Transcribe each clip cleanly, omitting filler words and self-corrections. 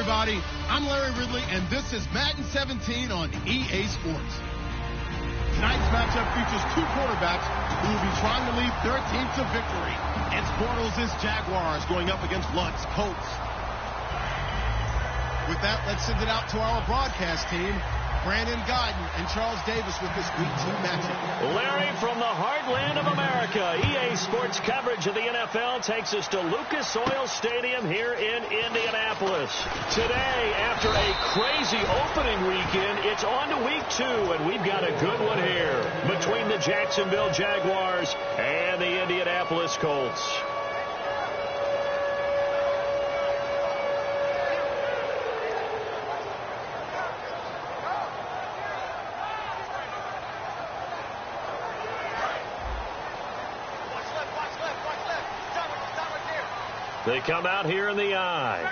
everybody. I'm Larry Ridley, and this is Madden 17 on EA Sports. Tonight's matchup features two quarterbacks who will be trying to lead their team to victory. It's Bortles' Jaguars going up against Lunt's Colts. With that, let's send it out to our broadcast team. Brandon Godden and Charles Davis with this Week 2 matchup. Larry, from the heartland of America, EA Sports coverage of the NFL takes us to Lucas Oil Stadium here in Indianapolis. Today, after a crazy opening weekend, it's on to Week 2, and we've got a good one here between the Jacksonville Jaguars and the Indianapolis Colts. They come out here in the eye.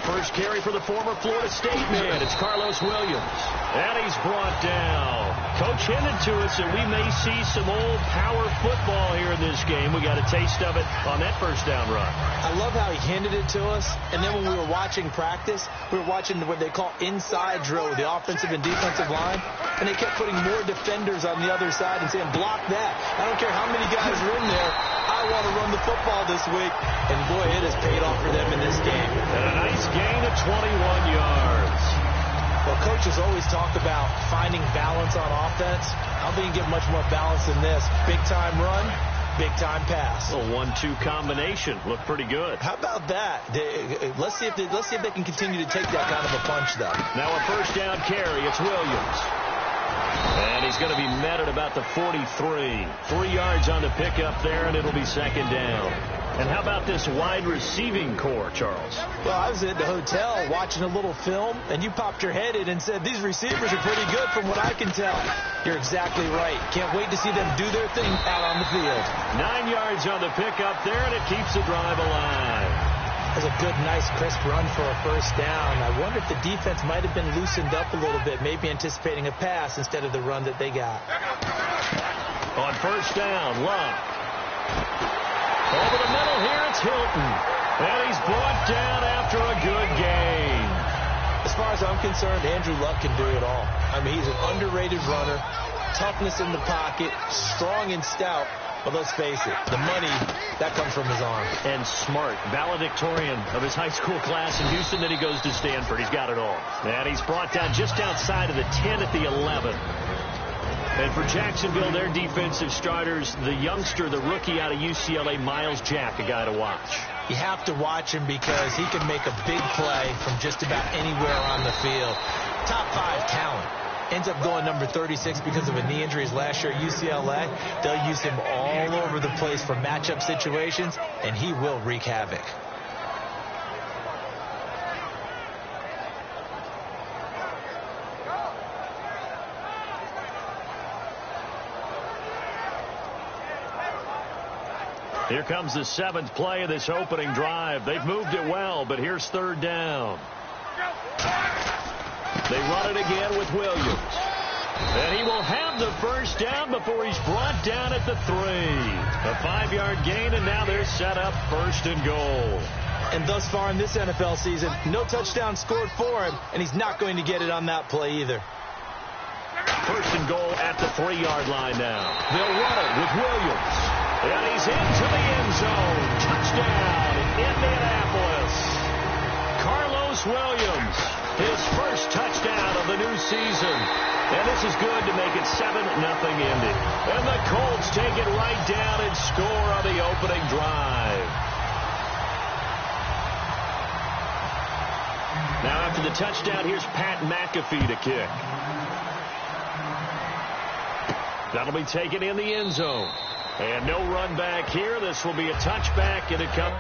First carry for the former Florida State man. It's Carlos Williams. And he's brought down. Coach hinted to us that we may see some old power football here in this game. We got a taste of it on that first down run. I love how he hinted it to us. And then when we were watching practice, we were watching what they call inside drill with the offensive and defensive line. And they kept putting more defenders on the other side and saying, block that. I don't care how many guys are in there. I want to run the football this week. And, boy, it has paid off for them in this game. And a nice gain of 21 yards. Well, coaches always talk about finding balance on offense. I don't think you can get much more balance than this. Big-time run, big-time pass. A 1-2 combination. Looked pretty good. How about that? Let's see if they can continue to take that kind of a punch, though. Now a first down carry. It's Williams. And he's going to be met at about the 43. 3 yards on the pickup there, and it'll be second down. And how about this wide receiving core, Charles? Well, I was at the hotel watching a little film, and you popped your head in and said, these receivers are pretty good from what I can tell. You're exactly right. Can't wait to see them do their thing out on the field. 9 yards on the pickup there, and it keeps the drive alive. That was a good, nice, crisp run for a first down. I wonder if the defense might have been loosened up a little bit, maybe anticipating a pass instead of the run that they got. On first down, Lunt. Over the middle here, it's Hilton. And he's brought down after a good gain. As far as I'm concerned, Andrew Luck can do it all. I mean, he's an underrated runner, toughness in the pocket, strong and stout. But let's face it, the money, that comes from his arm. And smart, valedictorian of his high school class in Houston. Then he goes to Stanford. He's got it all. And he's brought down just outside of the 10 at the 11. And for Jacksonville, their defensive starters, the youngster, the rookie out of UCLA, Miles Jack, a guy to watch. You have to watch him because he can make a big play from just about anywhere on the field. Top 5 talent. Ends up going number 36 because of a knee injury last year at UCLA. They'll use him all over the place for matchup situations, and he will wreak havoc. Here comes the 7th play of this opening drive. They've moved it well, but here's third down. They run it again with Williams. And he will have the first down before he's brought down at the 3. A 5-yard gain, and now they're set up 1st and goal. And thus far in this NFL season, no touchdown scored for him, and he's not going to get it on that play either. 1st and goal at the 3-yard line now. They'll run it with Williams. And he's into the end zone. Touchdown, Indianapolis. Carlos Williams, his first touchdown of the new season. And this is good to make it 7-0 Indy. And the Colts take it right down and score on the opening drive. Now after the touchdown, here's Pat McAfee to kick. That'll be taken in the end zone. And no run back here. This will be a touchback, and it comes.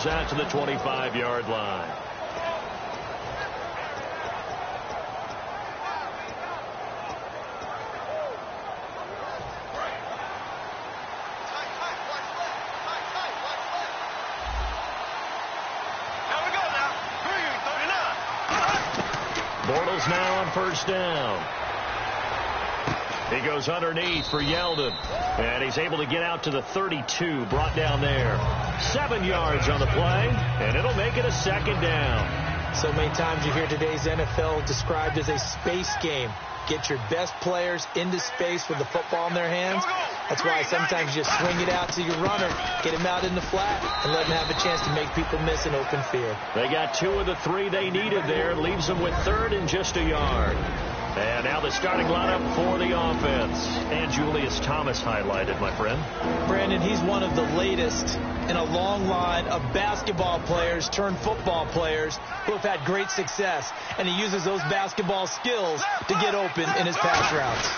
Out to the 25-yard line. Bortles now on 1st down. He goes underneath for Yeldon. And he's able to get out to the 32, brought down there. 7 yards on the play, and it'll make it a 2nd down. So many times you hear today's NFL described as a space game. Get your best players into space with the football in their hands. That's why sometimes you just swing it out to your runner, get him out in the flat, and let him have a chance to make people miss an open field. They got 2 of the 3 they needed there. Leaves them with 3rd and just a yard. And now the starting lineup for the offense. And Julius Thomas highlighted, my friend. Brandon, he's one of the latest in a long line of basketball players turned football players who have had great success. And he uses those basketball skills to get open in his pass routes.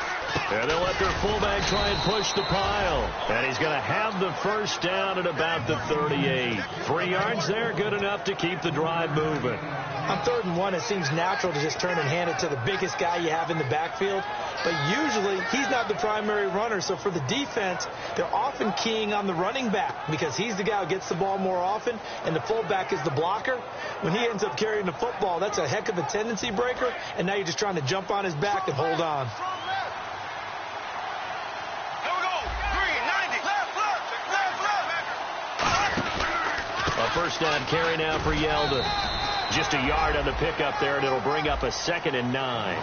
And they'll let their fullback try and push the pile. And he's going to have the first down at about the 38. 3 yards there, good enough to keep the drive moving. On 3rd and 1, it seems natural to just turn and hand it to the biggest guy you have in the backfield. But usually, he's not the primary runner. So for the defense, they're often keying on the running back because he's the guy who gets the ball more often, and the fullback is the blocker. When he ends up carrying the football, that's a heck of a tendency breaker, and now you're just trying to jump on his back and hold on. A 1st down carry now for Yeldon. Just a yard on the pickup there, and it'll bring up a 2nd and 9.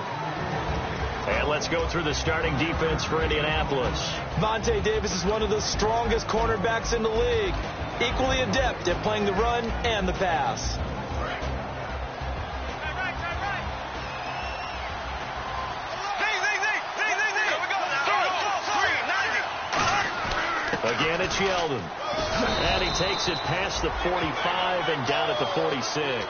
And let's go through the starting defense for Indianapolis. Vontae Davis is one of the strongest cornerbacks in the league. Equally adept at playing the run and the pass. Again, it's Yeldon. And he takes it past the 45 and down at the 46.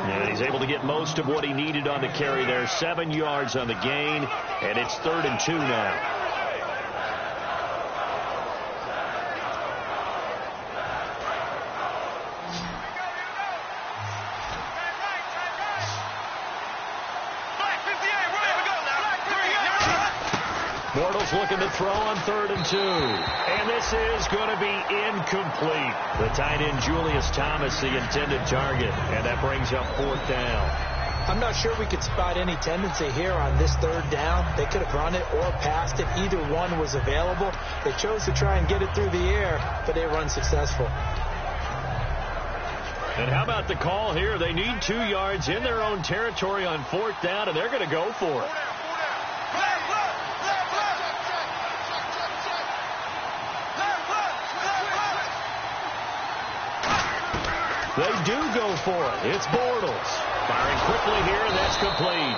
And he's able to get most of what he needed on the carry there. 7 yards on the gain, and it's 3rd and 2 now. Bortles looking to throw on 3rd and 2. And this is going to be incomplete. The tight end Julius Thomas, the intended target. And that brings up 4th down. I'm not sure we could spot any tendency here on this 3rd down. They could have run it or passed it. Either one was available. They chose to try and get it through the air, but they were unsuccessful. And how about the call here? They need 2 yards in their own territory on 4th down, and they're going to go for it. They do go for it. It's Bortles. Firing quickly here, and that's complete.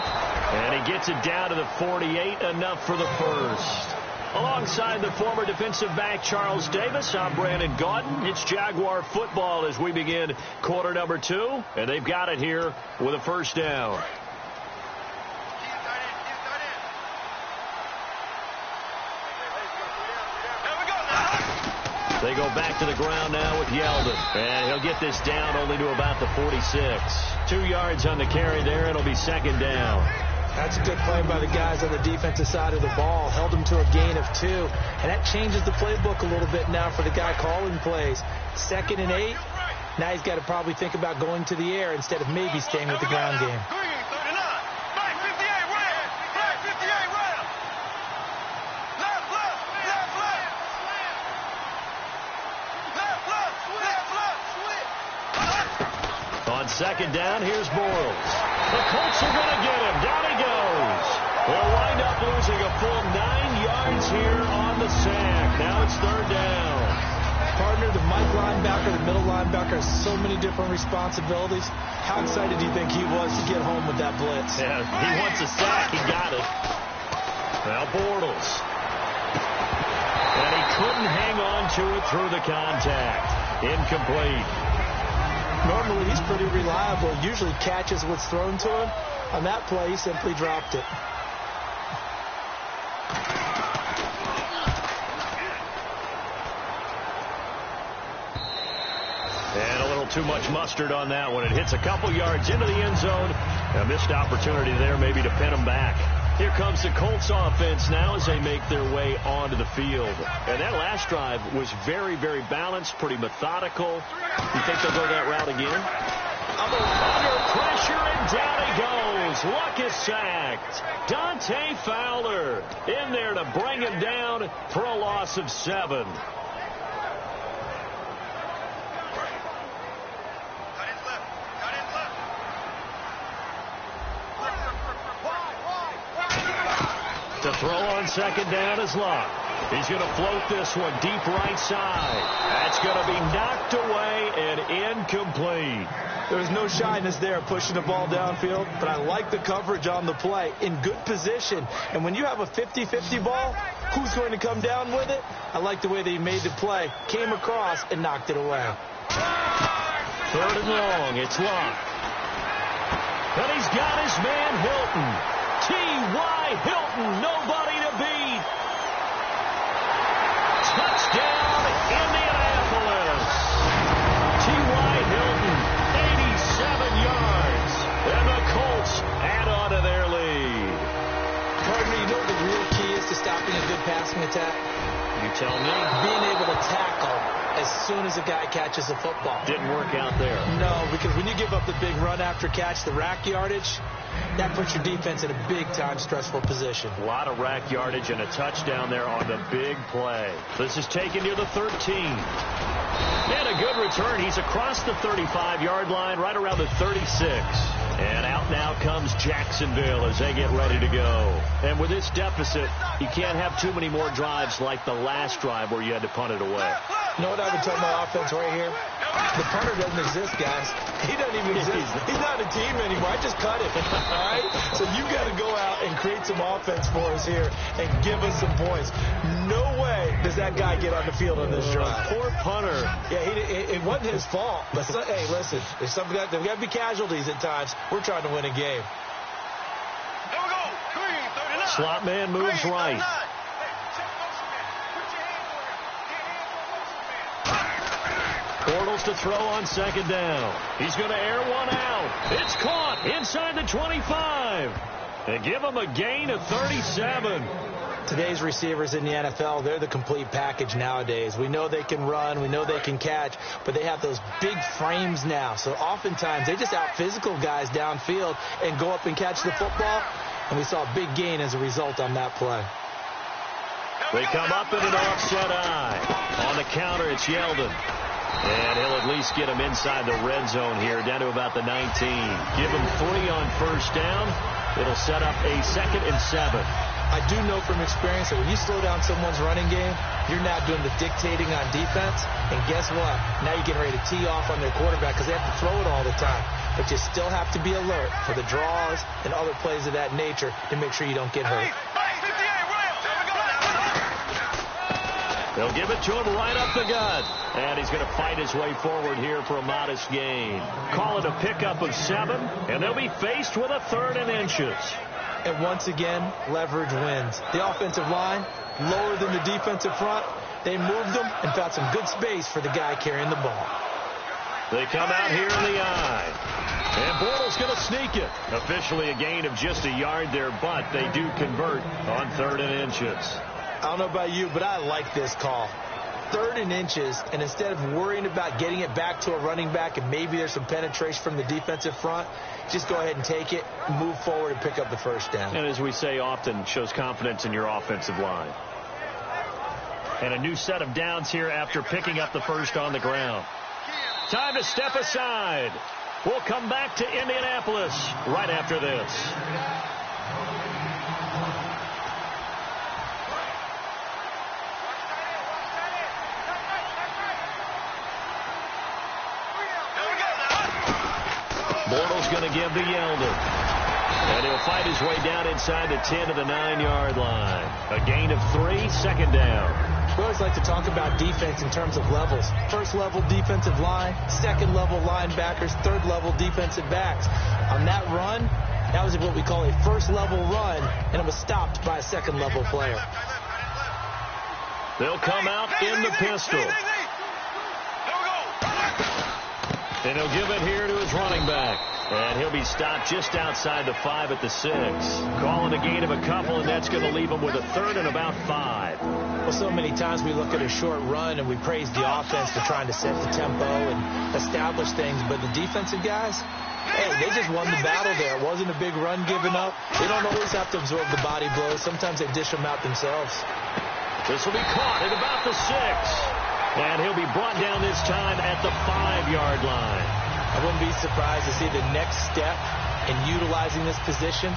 And he gets it down to the 48, enough for the first. Alongside the former defensive back Charles Davis, I'm Brandon Gaudin. It's Jaguar football as we begin quarter number 2. And they've got it here with a 1st down. They go back to the ground now with Yeldon. And he'll get this down only to about the 46. 2 yards on the carry there. It'll be second down. That's a good play by the guys on the defensive side of the ball. Held them to a gain of 2. And that changes the playbook a little bit now for the guy calling plays. 2nd and 8. Now he's got to probably think about going to the air instead of maybe staying with the ground game. On second down, here's Bortles. The Colts are going to get him. Down he goes. They'll wind up losing a full 9 yards here on the sack. Now it's third down. Partner, the Mike linebacker, the middle linebacker has so many different responsibilities. How excited do you think he was to get home with that blitz? Yeah, he wants a sack. He got it. Now Bortles. And he couldn't hang on to it through the contact. Incomplete. Normally, he's pretty reliable. Usually catches what's thrown to him. On that play, he simply dropped it. And a little too much mustard on that one. It hits a couple yards into the end zone. A missed opportunity there maybe to pin him back. Here comes the Colts offense now as they make their way onto the field. And that last drive was very, very balanced, pretty methodical. You think they'll go that route again? Under pressure, and down he goes. Luck is sacked. Dante Fowler in there to bring him down for a loss of 7. To throw on second down is Luck. He's going to float this one deep right side. That's going to be knocked away and incomplete. There's no shyness there pushing the ball downfield, but I like the coverage on the play. In good position. And when you have a 50-50 ball, who's going to come down with it? I like the way that he made the play. Came across and knocked it away. Third and long. It's Luck. And he's got his man Hilton. T.Y. Hilton, nobody to beat. Touchdown, Indianapolis. T.Y. Hilton, 87 yards. And the Colts add on to their lead. Partner, you know what the real key is to stopping a good passing attack? You tell me. Being able to tackle as soon as a guy catches the football. Didn't work out there. No, because when you give up the big run after catch, the rack yardage, that puts your defense in a big-time stressful position. A lot of rack yardage and a touchdown there on the big play. This is taken near the 13. And a good return. He's across the 35-yard line, right around the 36. And out now comes Jacksonville as they get ready to go. And with this deficit, you can't have too many more drives like the last drive where you had to punt it away. You know what I would tell my offense right here? The punter doesn't exist, guys. He doesn't even exist. He's not a team anymore. I just cut it. All right? So you got to go out and create some offense for us here and give us some points. No way does that guy get on the field on this drive. Poor punter. Yeah, it wasn't his fault. But hey, listen, there's got to be casualties at times. We're trying to win a game. Slot man moves right. Bortles to throw on second down. He's going to air one out. It's caught inside the 25. And give him a gain of 37. Today's receivers in the NFL, they're the complete package nowadays. We know they can run, we know they can catch, but they have those big frames now. So oftentimes they just out-physical guys downfield and go up and catch the football. And we saw a big gain as a result on that play. They come up in an offset eye. On the counter, it's Yeldon. And he'll at least get him inside the red zone here, down to about the 19. Give him 3 on first down. It'll set up a 2nd and 7. I do know from experience that when you slow down someone's running game, you're now doing the dictating on defense. And guess what? Now you're getting ready to tee off on their quarterback because they have to throw it all the time. But you still have to be alert for the draws and other plays of that nature to make sure you don't get hurt. They'll give it to him right up the gut. And he's going to fight his way forward here for a modest gain. Call it a pickup of 7, and they'll be faced with a 3rd and inches. And once again, leverage wins. The offensive line, lower than the defensive front, They moved him and found some good space for the guy carrying the ball. They come out here in the eye. And Bortles going to sneak it. Officially a gain of just a yard there, but they do convert on 3rd and inches. I don't know about you, but I like this call. 3rd and inches, and instead of worrying about getting it back to a running back and maybe there's some penetration from the defensive front, just go ahead and take it, move forward, and pick up the first down. And as we say often, shows confidence in your offensive line. And a new set of downs here after picking up the first on the ground. Time to step aside. We'll come back to Indianapolis right after this. Bortles going to give to Yeldon. And he'll fight his way down inside the 10 to the 9-yard line. A gain of 3, 2nd down. We always like to talk about defense in terms of levels. 1st level defensive line, 2nd level linebackers, 3rd level defensive backs. On that run, that was what we call a 1st level run, and it was stopped by a 2nd level player. They'll come out in the pistol. And he'll give it here to his running back. And he'll be stopped just outside the 5 at the 6. Calling a gain of a couple, and that's going to leave him with a 3rd and about 5. Well, so many times we look at a short run and we praise the offense for trying to set the tempo and establish things. But the defensive guys, hey, they just won the battle there. It wasn't a big run given up. They don't always have to absorb the body blows. Sometimes they dish them out themselves. This will be caught at about the 6. And he'll be brought down this time at the 5-yard line. I wouldn't be surprised to see the next step in utilizing this position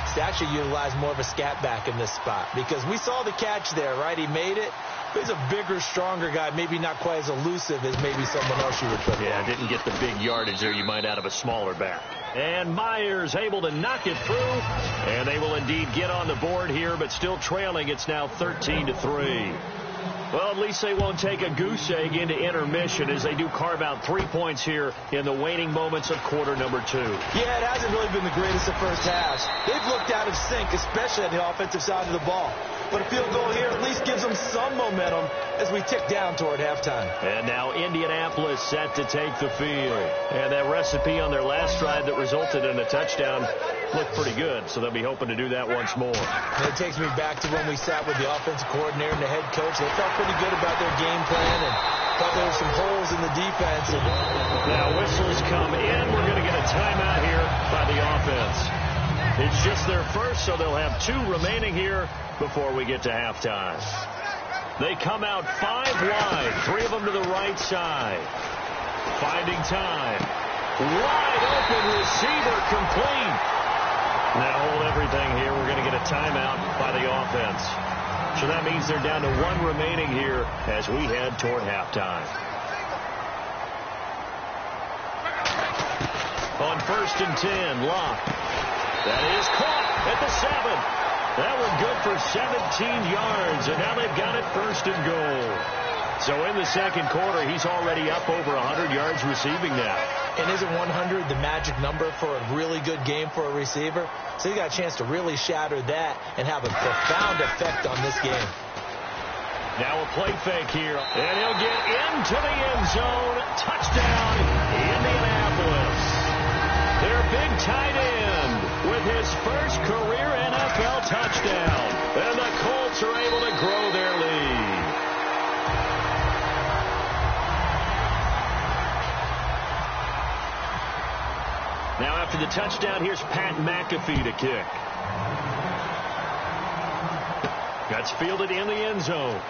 is to actually utilize more of a scat back in this spot. Because we saw the catch there, right? He made it. But he's a bigger, stronger guy, maybe not quite as elusive as maybe someone else you would put. Yeah, didn't get the big yardage there you might out of a smaller back. And Myers able to knock it through. And they will indeed get on the board here, but still trailing. It's now 13-3. Well, at least they won't take a goose egg into intermission as they do carve out 3 points here in the waning moments of quarter number 2. Yeah, it hasn't really been the greatest of first halves. They've looked out of sync, especially on the offensive side of the ball. But a field goal here at least gives them some momentum as we tick down toward halftime. And now Indianapolis set to take the field. And that recipe on their last drive that resulted in a touchdown looked pretty good, so they'll be hoping to do that once more. And it takes me back to when we sat with the offensive coordinator and the head coach. They felt pretty good about their game plan and thought there were some holes in the defense. And now whistles come in. We're going to get a timeout here by the offense. It's just their first, so they'll have 2 remaining here before we get to halftime. They come out 5 wide, 3 of them to the right side. Finding time. Wide open receiver complete. Now hold everything here. We're going to get a timeout by the offense. So that means they're down to 1 remaining here as we head toward halftime. On 1st and 10, Locke. That is caught at the 7. That one good for 17 yards, and now they've got it 1st and goal. So in the second quarter, he's already up over 100 yards receiving now. And isn't 100 the magic number for a really good game for a receiver? So he got a chance to really shatter that and have a profound effect on this game. Now a play fake here, and he'll get into the end zone. Touchdown, Indianapolis. Their big tight end with his first career NFL touchdown. And the Colts are able to grow their lead. Now after the touchdown, here's Pat McAfee to kick. That's fielded in the end zone.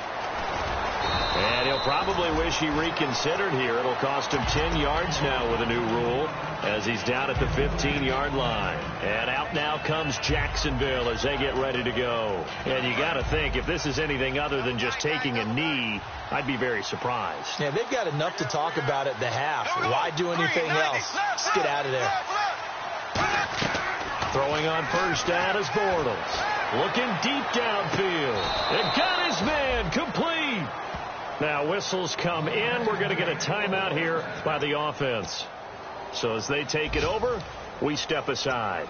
And he'll probably wish he reconsidered here. It'll cost him 10 yards now with a new rule as he's down at the 15-yard line. And out now comes Jacksonville as they get ready to go. And you got to think, if this is anything other than just taking a knee, I'd be very surprised. Yeah, they've got enough to talk about at the half. Why do anything else? Just get out of there. Throwing on first down is Bortles. Looking deep downfield. And got his man complete. Now whistles come in. We're going to get a timeout here by the offense. So as they take it over, we step aside.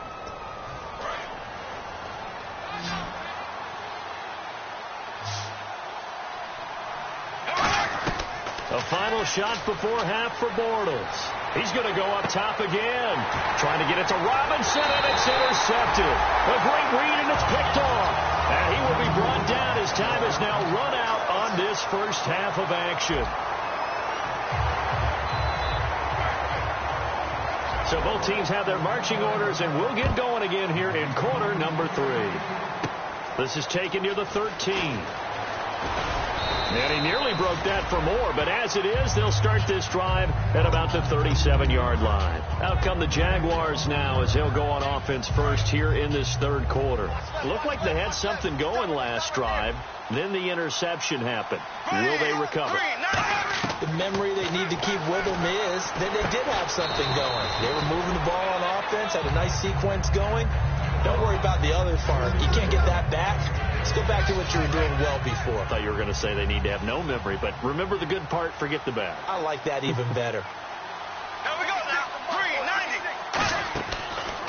A final shot before half for Bortles. He's going to go up top again. Trying to get it to Robinson, and it's intercepted. A great read, and it's picked off. And he will be brought down. His time is now run out on this first half of action. So both teams have their marching orders, and we'll get going again here in quarter number 3. This is taken near the 13. And he nearly broke that for more, but as it is, they'll start this drive at about the 37-yard line. Out come the Jaguars now as they'll go on offense first here in this third quarter. Looked like they had something going last drive. Then the interception happened. Will they recover? The memory they need to keep with them is that they did have something going. They were moving the ball on offense, had a nice sequence going. Don't worry about the other part. You can't get that back. Let's go back to what you were doing well before. I thought you were going to say they need to have no memory, but remember the good part, forget the bad. I like that even better. Here we go now. 390.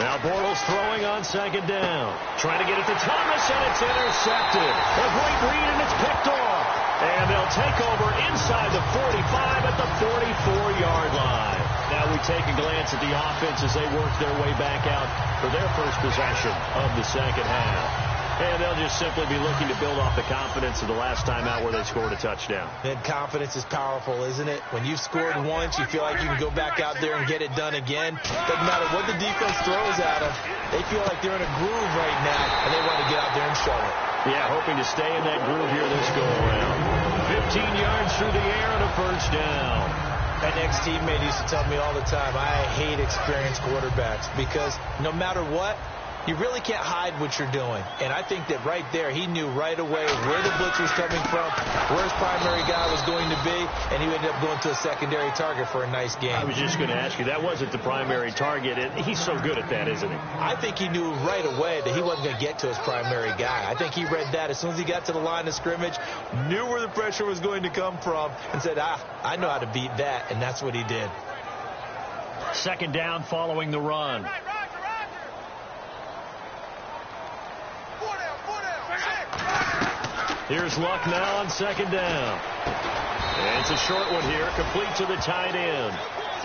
Now Bortles throwing on second down. Trying to get it to Thomas, and it's intercepted. A great read, and it's picked off. And they'll take over inside the 45 at the 44-yard line. Now we take a glance at the offense as they work their way back out for their first possession of the second half. And they'll just simply be looking to build off the confidence of the last time out where they scored a touchdown. And confidence is powerful, isn't it? When you've scored once, you feel like you can go back out there and get it done again. Doesn't matter what the defense throws at them. They feel like they're in a groove right now, and they want to get out there and show it. Yeah, hoping to stay in that groove here this go-around. 15 yards through the air and a first down. An ex-teammate used to tell me all the time, I hate experienced quarterbacks because no matter what, you really can't hide what you're doing. And I think that right there, he knew right away where the blitz was coming from, where his primary guy was going to be, and he ended up going to a secondary target for a nice game. I was just going to ask you, that wasn't the primary target, and he's so good at that, isn't he? I think he knew right away that he wasn't going to get to his primary guy. I think he read that as soon as he got to the line of scrimmage, knew where the pressure was going to come from, and said, I know how to beat that, and that's what he did. Second down following the run. Here's Luck now on second down. And it's a short one here, complete to the tight end.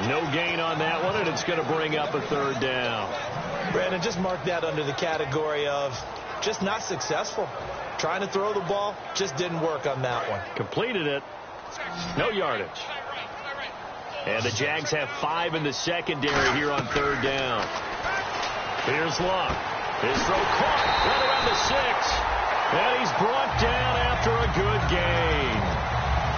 No gain on that one, and it's going to bring up a third down. Brandon, just mark that under the category of just not successful. Trying to throw the ball, just didn't work on that one. Completed it. No yardage. And the Jags have 5 in the secondary here on third down. Here's Luck. His throw caught right around the 6. And he's brought down after a good gain.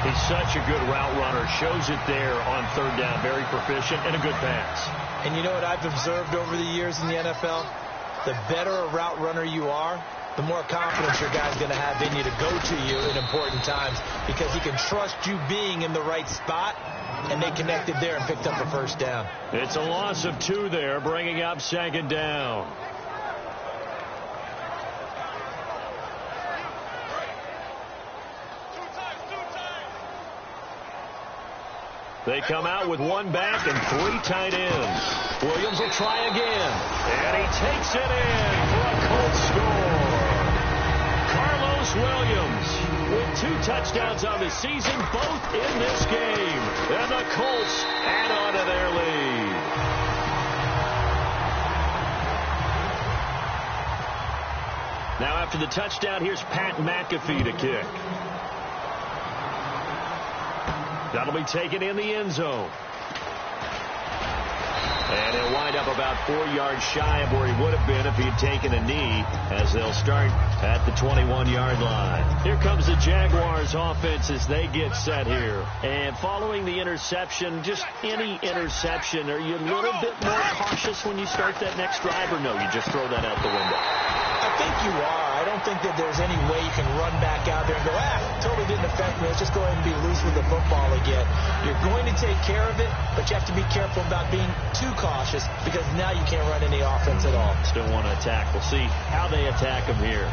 He's such a good route runner. Shows it there on third down. Very proficient and a good pass. And you know what I've observed over the years in the NFL? The better a route runner you are, the more confidence your guy's going to have in you to go to you in important times because he can trust you being in the right spot, and they connected there and picked up a first down. It's a loss of 2 there, bringing up second down. They come out with 1 back and 3 tight ends. Williams will try again. And he takes it in for a Colts score. Carlos Williams with 2 touchdowns on the season, both in this game. And the Colts add on to their lead. Now after the touchdown, here's Pat McAfee to kick. That'll be taken in the end zone. And he'll wind up about 4 yards shy of where he would have been if he had taken a knee, as they'll start at the 21-yard line. Here comes the Jaguars offense as they get set here. And following the interception, just any interception, are you a little bit more cautious when you start that next drive, or no, you just throw that out the window? I think you are. I don't think that there's any way you can run back out there and go, totally didn't affect me. Let's just go ahead and be loose with the football again. You're going to take care of it, but you have to be careful about being too cautious because now you can't run any offense at all. Still want to attack. We'll see how they attack him here.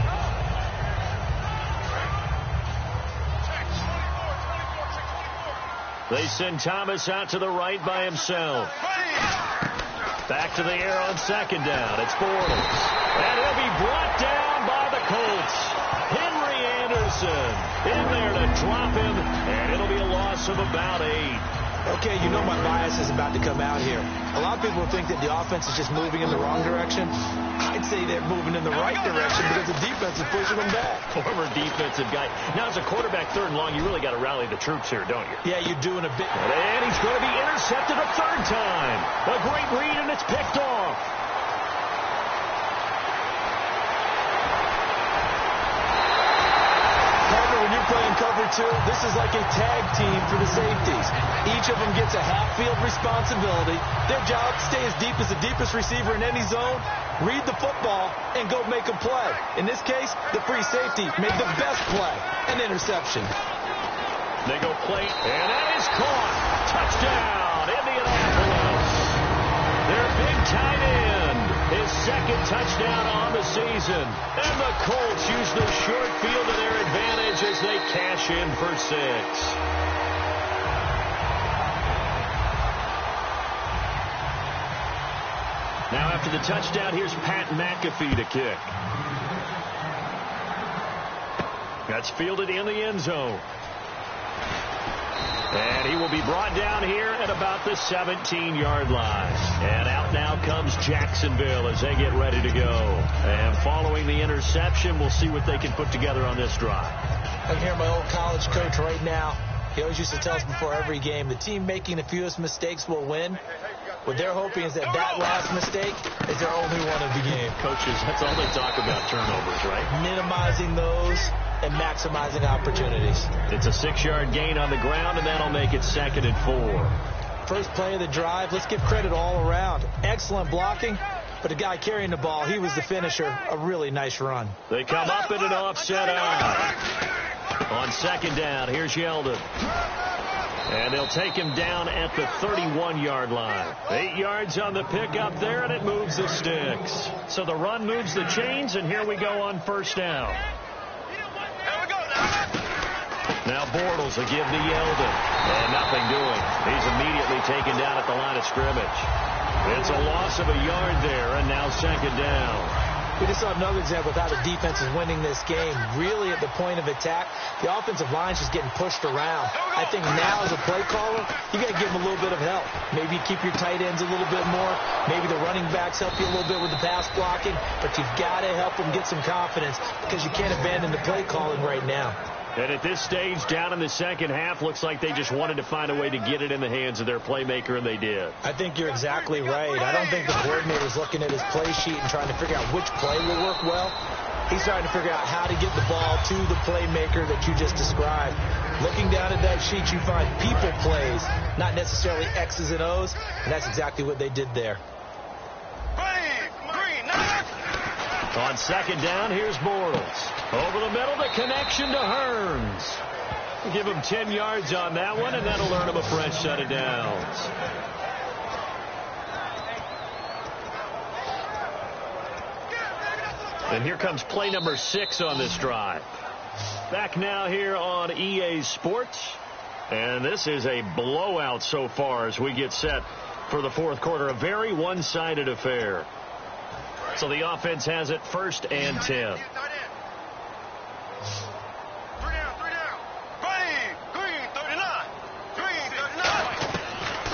They send Thomas out to the right by himself. Back to the air on second down. It's Bortles. And he'll be brought down by the Colts. Henry Anderson in there to drop him, and it'll be a loss of about 8. Okay, you know my bias is about to come out here. A lot of people think that the offense is just moving in the wrong direction. I'd say they're moving in the right direction because the defense is pushing them back. Former defensive guy. Now, as a quarterback, 3rd and long, you really got to rally the troops here, don't you? Yeah, you're doing a bit. And he's going to be intercepted a 3rd time. A great read, and it's picked off. When you're playing cover 2, this is like a tag team for the safeties. Each of them gets a half-field responsibility. Their job, stay as deep as the deepest receiver in any zone, read the football, and go make a play. In this case, the free safety made the best play, an interception. They go play, and that is caught. Touchdown, Indianapolis. Their big tight end, his 2nd touchdown on the season. And the Colts use the short field to their advantage as they cash in for 6. Now after the touchdown, here's Pat McAfee to kick. That's fielded in the end zone. And he will be brought down here at about the 17-yard line. And out now comes Jacksonville as they get ready to go. And following the interception, we'll see what they can put together on this drive. I'm here, my old college coach right now. He always used to tell us before every game, the team making the fewest mistakes will win. What they're hoping is that last mistake is their only one of the game. Coaches, that's all they talk about, turnovers, right? Minimizing those and maximizing opportunities. It's a 6-yard gain on the ground, and that'll make it 2nd and 4. First play of the drive, let's give credit all around. Excellent blocking, but the guy carrying the ball, he was the finisher. A really nice run. They come up in an offset out. On 2nd down, here's Yeldon. And they'll take him down at the 31-yard line. 8 yards on the pickup there, and it moves the sticks. So the run moves the chains, and here we go on 1st down. Now Bortles will give to Yeldon. And nothing doing. He's immediately taken down at the line of scrimmage. It's a loss of a yard there, and now 2nd down. We just saw another example of how the defense is winning this game. Really at the point of attack, the offensive line's just getting pushed around. I think now as a play caller, you got to give them a little bit of help. Maybe keep your tight ends a little bit more. Maybe the running backs help you a little bit with the pass blocking. But you've got to help them get some confidence because you can't abandon the play calling right now. And at this stage, down in the 2nd half, looks like they just wanted to find a way to get it in the hands of their playmaker, and they did. I think you're exactly right. I don't think the coordinator's looking at his play sheet and trying to figure out which play will work well. He's trying to figure out how to get the ball to the playmaker that you just described. Looking down at that sheet, you find people plays, not necessarily X's and O's, and that's exactly what they did there. On 2nd down, here's Bortles. Over the middle, the connection to Hearns. We'll give him 10 yards on that one, and that'll earn him a fresh set of downs. And here comes play number 6 on this drive. Back now here on EA Sports. And this is a blowout so far as we get set for the 4th quarter. A very one-sided affair. So the offense has it 1st and 10.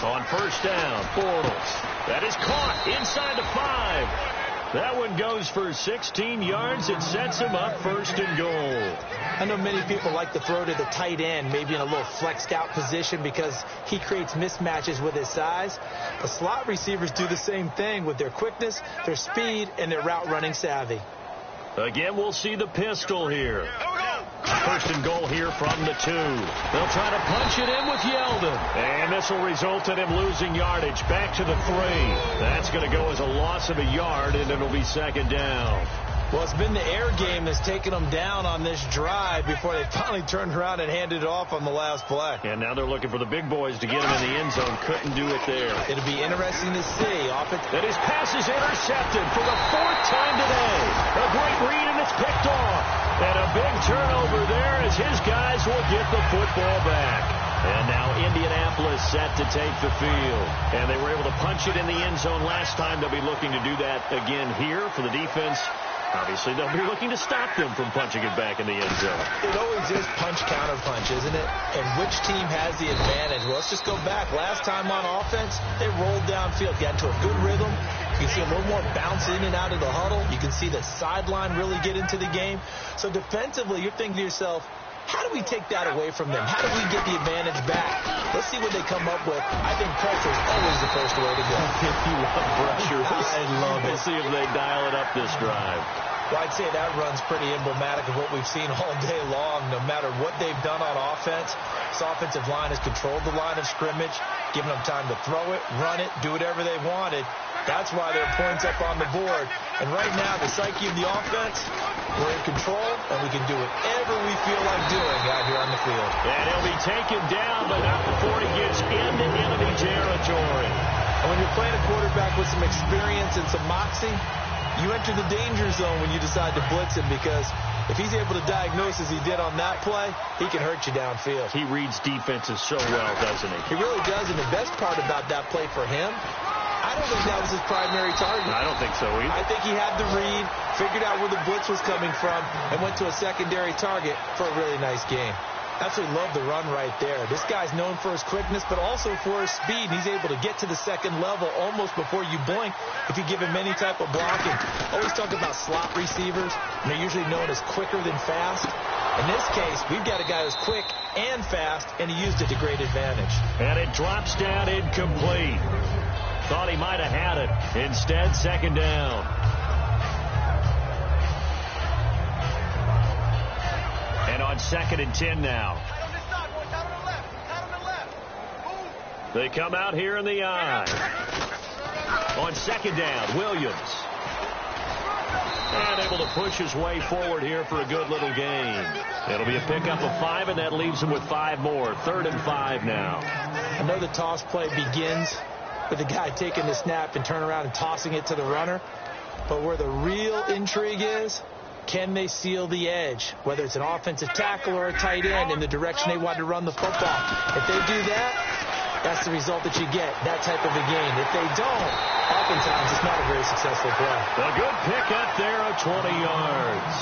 On 1st down, Bortles. That is caught inside the 5. That one goes for 16 yards. It sets him up 1st and goal. I know many people like to throw to the tight end, maybe in a little flexed out position because he creates mismatches with his size. The slot receivers do the same thing with their quickness, their speed, and their route running savvy. Again, we'll see the pistol here. 1st and goal here from the 2. They'll try to punch it in with Yeldon. And this will result in him losing yardage back to the 3. That's going to go as a loss of a yard, and it'll be 2nd down. Well, it's been the air game that's taken them down on this drive before they finally turned around and handed it off on the last play. And now they're looking for the big boys to get him in the end zone. Couldn't do it there. It'll be interesting to see. And his pass is intercepted for the 4th time today. A great read, and it's picked off. And a big turnover there as his guys will get the football back. And now Indianapolis set to take the field. And they were able to punch it in the end zone last time. They'll be looking to do that again here for the defense. Obviously, they'll be looking to stop them from punching it back in the end zone. It always is punch-counter-punch, isn't it? And which team has the advantage? Well, let's just go back. Last time on offense, they rolled downfield, got into a good rhythm. You can see a little more bounce in and out of the huddle. You can see the sideline really get into the game. So defensively, you're thinking to yourself, how do we take that away from them? How do we get the advantage back? Let's see what they come up with. I think pressure is always the first way to go. If you want pressure, I love it. We'll see if they dial it up this drive. Well, I'd say that run's pretty emblematic of what we've seen all day long. No matter what they've done on offense, this offensive line has controlled the line of scrimmage, given them time to throw it, run it, do whatever they wanted. That's why there are points up on the board. And right now, the psyche of the offense, we're in control, and we can do whatever we feel like doing out here on the field. And he'll be taken down, but not before he gets into enemy territory. And when you're playing a quarterback with some experience and some moxie, you enter the danger zone when you decide to blitz him, because if he's able to diagnose as he did on that play, he can hurt you downfield. He reads defenses so well, doesn't he? He really does, and the best part about that play for him, I don't think that was his primary target. I don't think so either. I think he had the read, figured out where the blitz was coming from, and went to a secondary target for a really nice game. Absolutely love the run right there. This guy's known for his quickness, but also for his speed. He's able to get to the second level almost before you blink if you give him any type of blocking. Always talk about slot receivers, and they're usually known as quicker than fast. In this case, we've got a guy who's quick and fast, and he used it to great advantage. And it drops down incomplete. Thought he might have had it. Instead, second down. And on 2nd and 10 now. They come out here in the eye. On 2nd down, Williams. And able to push his way forward here for a good little gain. It'll be a pickup of 5, and that leaves him with 5 more. 3rd and 5 now. I know the toss play begins with the guy taking the snap and turn around and tossing it to the runner. But where the real intrigue is, can they seal the edge, whether it's an offensive tackle or a tight end, in the direction they want to run the football? If they do that, that's the result that you get, that type of a gain. If they don't, oftentimes it's not a very successful play. A good pick up there of 20 yards.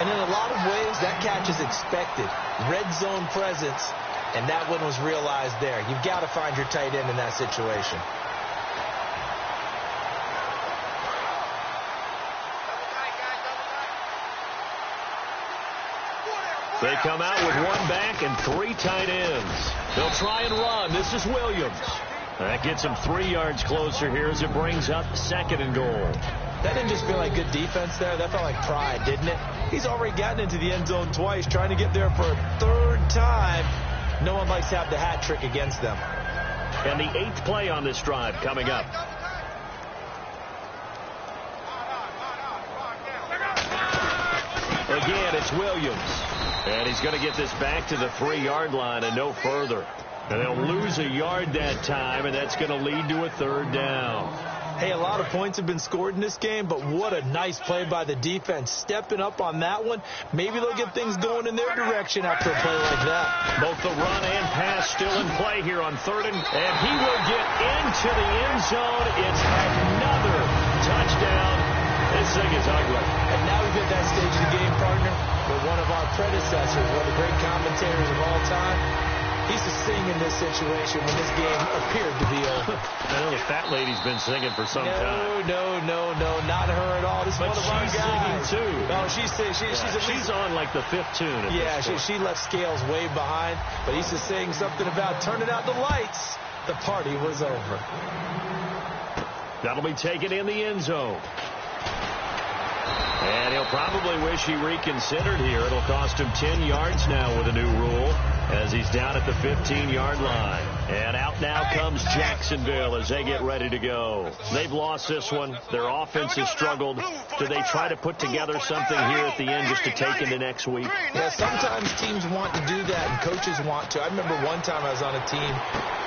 And in a lot of ways, that catch is expected. Red zone presence, and that one was realized there. You've got to find your tight end in that situation. They come out with 1 back and 3 tight ends. They'll try and run. This is Williams. That gets him 3 yards closer here as it brings up 2nd and goal. That didn't just feel like good defense there. That felt like pride, didn't it? He's already gotten into the end zone twice, trying to get there for a 3rd time. No one likes to have the hat trick against them. And the 8th play on this drive coming up. Again, it's Williams. And he's going to get this back to the 3-yard line and no further. And they'll lose a yard that time, and that's going to lead to a 3rd down. Hey, a lot of points have been scored in this game, but what a nice play by the defense. Stepping up on that one. Maybe they'll get things going in their direction after a play like that. Both the run and pass still in play here on 3rd, and he will get into the end zone. It's another touchdown. This thing is ugly. And now we've hit that stage of the game, partner, where one of our predecessors, one of the great commentators of all time, he used to sing in this situation when this game appeared to be over. I know the fat lady's been singing for some time. No, not her at all. This is one of our guys. She's singing, too. No, she's on like the 5th tune. She left Scales way behind, but he used to sing something about turning out the lights. The party was over. That'll be taken in the end zone. And he'll probably wish he reconsidered here. It'll cost him 10 yards now with a new rule as he's down at the 15-yard line. And out now comes Jacksonville as they get ready to go. They've lost this one. Their offense has struggled. Do they try to put together something here at the end just to take into next week? Yeah, sometimes teams want to do that and coaches want to. I remember one time I was on a team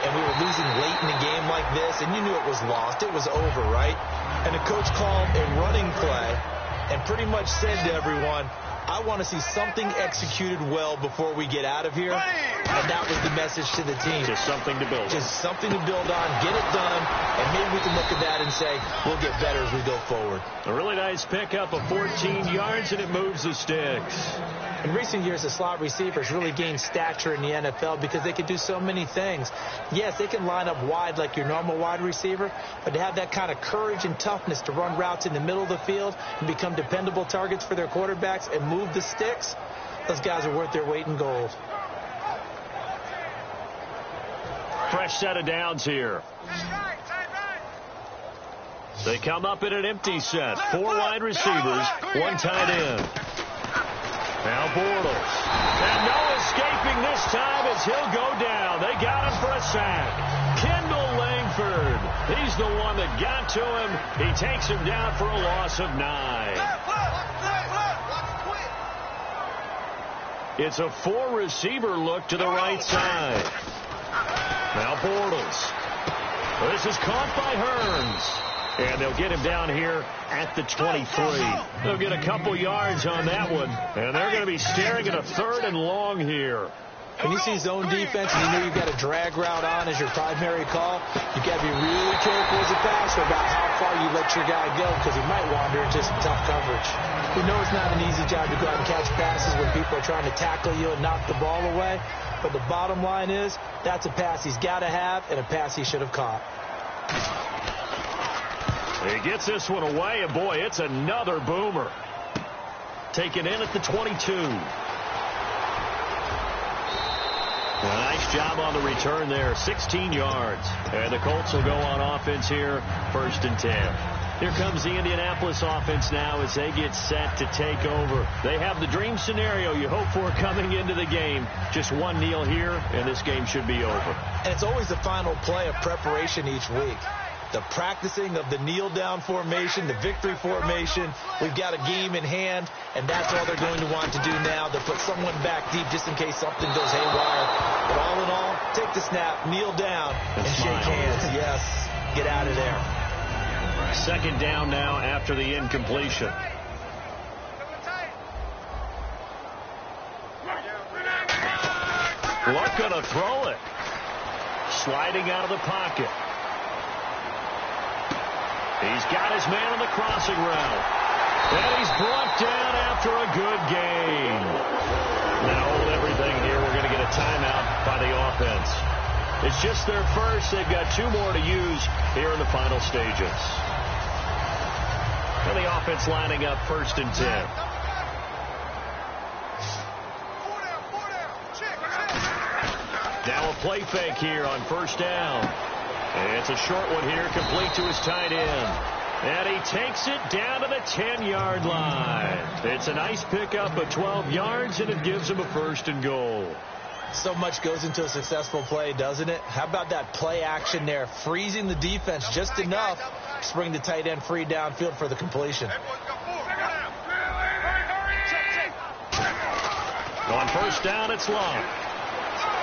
and we were losing late in a game like this, and you knew it was lost. It was over, right? And the coach called a running play and pretty much said to everyone, I want to see something executed well before we get out of here. And that was the message to the team. Just something to build on. Just something to build on, get it done, and maybe we can look at that and say, we'll get better as we go forward. A really nice pickup of 14 yards, and it moves the sticks. In recent years, the slot receivers really gained stature in the NFL because they can do so many things. Yes, they can line up wide like your normal wide receiver, but to have that kind of courage and toughness to run routes in the middle of the field and become dependable targets for their quarterbacks and move the sticks, those guys are worth their weight in gold. Fresh set of downs here. They come up in an empty set. 4 wide receivers, 1 tight end. Now Bortles. And no escaping this time as he'll go down. They got him for a sack. Kendall Langford. He's the one that got to him. He takes him down for a loss of 9. It's a 4-receiver look to the right side. Now Bortles. This is caught by Hearns. And they'll get him down here at the 23. They'll get a couple yards on that one. And they're going to be staring at a 3rd and long here. When you see zone defense and you know you've got a drag route on as your primary call, you've got to be really careful as a passer about how far you let your guy go because he might wander into some tough coverage. We know it's not an easy job to go out and catch passes when people are trying to tackle you and knock the ball away. But the bottom line is that's a pass he's got to have and a pass he should have caught. He gets this one away, and boy, it's another boomer. Taken in at the 22. A nice job on the return there, 16 yards. And the Colts will go on offense here, 1st and 10. Here comes the Indianapolis offense now as they get set to take over. They have the dream scenario you hope for coming into the game. Just one kneel here, and this game should be over. And it's always the final play of preparation each week. The practicing of the kneel-down formation, the victory formation. We've got a game in hand, and that's all they're going to want to do now. They'll put someone back deep just in case something goes haywire. But all in all, take the snap, kneel down, and shake hands. Yes, get out of there. 2nd down now after the incompletion. Luck gonna throw it. Sliding out of the pocket. He's got his man on the crossing route. And he's brought down after a good gain. Now hold everything here. We're going to get a timeout by the offense. It's just their first. They've got 2 more to use here in the final stages. And the offense lining up 1st and 10. Now a play fake here on 1st down. And it's a short one here, complete to his tight end. And he takes it down to the 10-yard line. It's a nice pickup of 12 yards, and it gives him a 1st and goal. So much goes into a successful play, doesn't it? How about that play action there, freezing the defense just enough to bring the tight end free downfield for the completion. On 1st down, it's Long.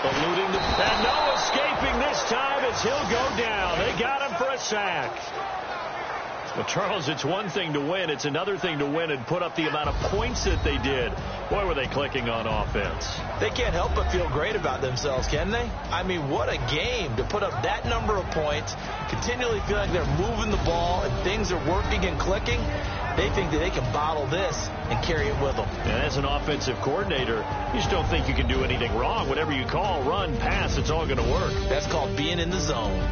Eluding the... And no escaping this time as he'll go down. They got him for a sack. Well, Charles, it's one thing to win. It's another thing to win and put up the amount of points that they did. Boy, were they clicking on offense. They can't help but feel great about themselves, can they? I mean, what a game to put up that number of points, continually feel like they're moving the ball and things are working and clicking. They think that they can bottle this and carry it with them. And as an offensive coordinator, you just don't think you can do anything wrong. Whatever you call, run, pass, it's all going to work. That's called being in the zone.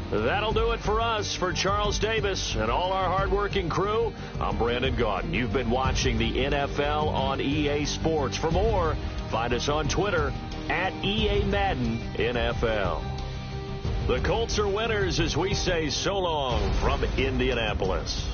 That'll do it for us. For Charles Davis and all our hardworking crew, I'm Brandon Gaudin. You've been watching the NFL on EA Sports. For more, find us on Twitter at EA Madden NFL. The Colts are winners as we say so long from Indianapolis.